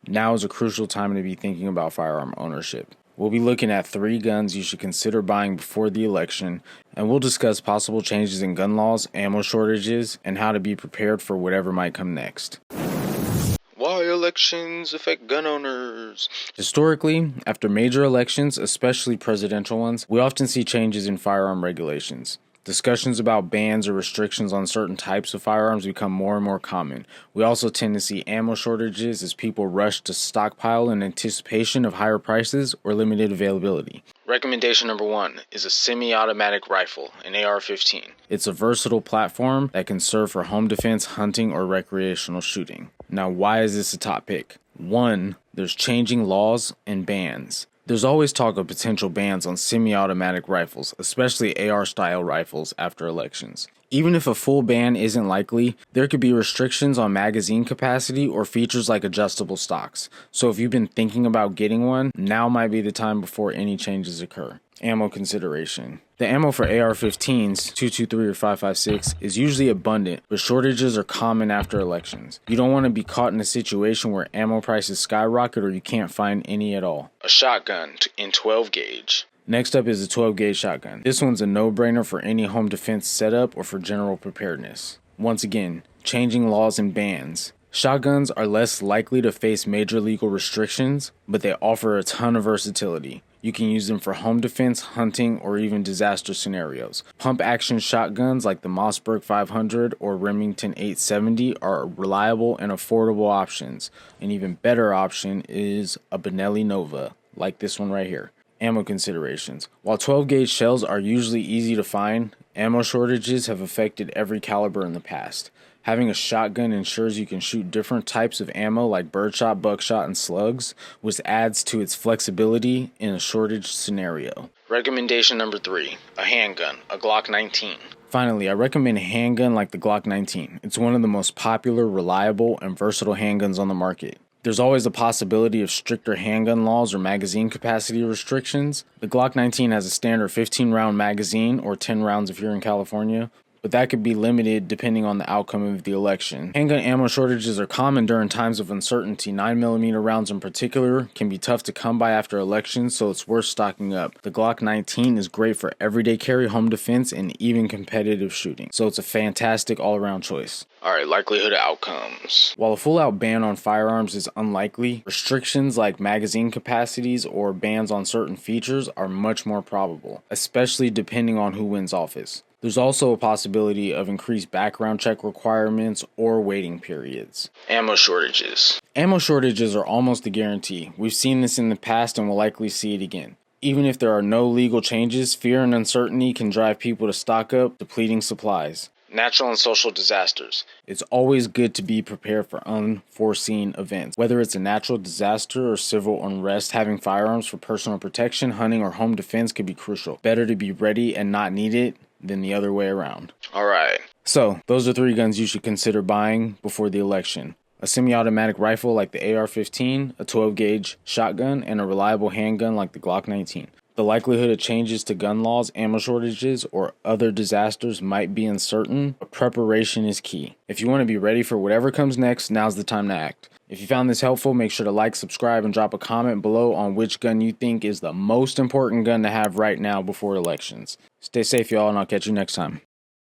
Now is a crucial time to be thinking about firearm ownership. We'll be looking at 3 guns you should consider buying before the election, and we'll discuss possible changes in gun laws, ammo shortages, and how to be prepared for whatever might come next. Why elections affect gun owners? Historically, after major elections, especially presidential ones, we often see changes in firearm regulations. Discussions about bans or restrictions on certain types of firearms become more and more common. We also tend to see ammo shortages as people rush to stockpile in anticipation of higher prices or limited availability. Recommendation number 1 is a semi-automatic rifle, an AR-15. It's a versatile platform that can serve for home defense, hunting, or recreational shooting. Now, why is this a top pick? 1, there's changing laws and bans. There's always talk of potential bans on semi-automatic rifles, especially AR-style rifles after elections. Even if a full ban isn't likely, there could be restrictions on magazine capacity or features like adjustable stocks. So if you've been thinking about getting one, now might be the time before any changes occur. Ammo consideration. The ammo for AR-15s, 223 or 5.56, is usually abundant, but shortages are common after elections. You don't want to be caught in a situation where ammo prices skyrocket or you can't find any at all. A shotgun in 12 gauge. Next up is a 12 gauge shotgun. This one's a no-brainer for any home defense setup or for general preparedness. Once again, changing laws and bans. Shotguns are less likely to face major legal restrictions, but they offer a ton of versatility. You can use them for home defense, hunting, or even disaster scenarios. Pump-action shotguns like the Mossberg 500 or Remington 870 are reliable and affordable options. An even better option is a Benelli Nova, like this one right here. Ammo considerations. While 12 gauge shells are usually easy to find, ammo shortages have affected every caliber in the past. Having a shotgun ensures you can shoot different types of ammo like birdshot, buckshot, and slugs, which adds to its flexibility in a shortage scenario. Recommendation number 3, a handgun, a Glock 19. Finally, I recommend a handgun like the Glock 19. It's one of the most popular, reliable, and versatile handguns on the market. There's always a possibility of stricter handgun laws or magazine capacity restrictions. The Glock 19 has a standard 15-round magazine, or 10 rounds if you're in California, but that could be limited depending on the outcome of the election. Handgun ammo shortages are common during times of uncertainty. 9mm rounds in particular can be tough to come by after elections, so it's worth stocking up. The Glock 19 is great for everyday carry, home defense, and even competitive shooting, so it's a fantastic all-around choice. Alright, likelihood of outcomes. While a full-out ban on firearms is unlikely, restrictions like magazine capacities or bans on certain features are much more probable, especially depending on who wins office. There's also a possibility of increased background check requirements or waiting periods. Ammo shortages. Ammo shortages are almost a guarantee. We've seen this in the past and will likely see it again. Even if there are no legal changes, fear and uncertainty can drive people to stock up, depleting supplies. Natural and social disasters. It's always good to be prepared for unforeseen events. Whether it's a natural disaster or civil unrest, having firearms for personal protection, hunting, or home defense could be crucial. Better to be ready and not need it than the other way around. Alright. So, those are 3 guns you should consider buying before the election. A semi-automatic rifle like the AR-15, a 12 gauge shotgun, and a reliable handgun like the Glock 19. The likelihood of changes to gun laws, ammo shortages, or other disasters might be uncertain, but preparation is key. If you want to be ready for whatever comes next, now's the time to act. If you found this helpful, make sure to like, subscribe, and drop a comment below on which gun you think is the most important gun to have right now before elections. Stay safe, y'all, and I'll catch you next time.